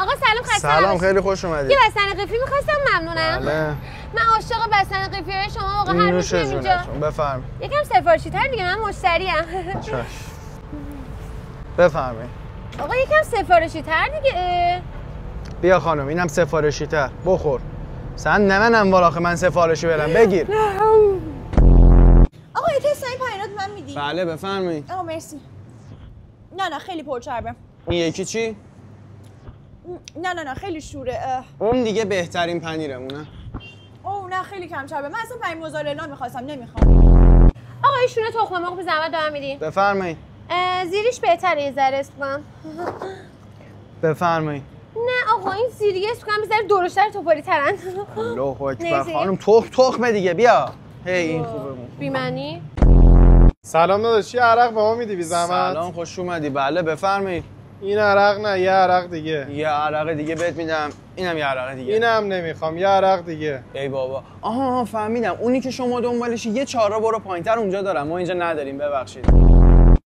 آقا سلام، خسته سلام، خیلی خوش اومدید. یه بستنی قیفی می‌خواستم، ممنونم. بله. من عاشق بستنی قیفی های شما آقا، هر روز میام اینجا. بفرمایید. یکم سفارشی تر دیگه، من مشتریم. چشم. بفرمایید. آقا یکم سفارشی تر دیگه. بیا خانم، اینم سفارشی تر. بخور. سن نمنم والا من سفارشی برم. بگیر. آقا یه تست این پایینات من میدی؟ بله بفرمایید. آقا مرسی. نه خیلی پرچربه. این یکی چی؟ نه خیلی شوره. اون دیگه بهترین پنیرمونه. اوه نه خیلی کم چربه. من اصلا پنیر موزارلا می‌خواستم، نمیخوام. آقا این شونه تخم مرغ به زحمت دارم میدین. بفرمایید. زیریش بهتره یه ذره اسم. بفرمایید. نه آقا این زیریه اسم بذار درشتر توپاری ترن. الله اکبر خانم، تخمه دیگه. بیا. هی این خوبه. بی معنی. سلام داداش، یه عرق به ما میدی بی زحمت؟ سلام، خوش اومدی. بله بفرمایید. این عرق نه، یه عرق دیگه. یه عرق دیگه بهت میدم. اینم یه عرق دیگه. اینم نمیخوام، یه عرق دیگه. ای بابا. آها فهمیدم، اونی که شما دنبالشی یه چهارراه برو پایینتر اونجا دارم، ما اینجا نداریم، ببخشید.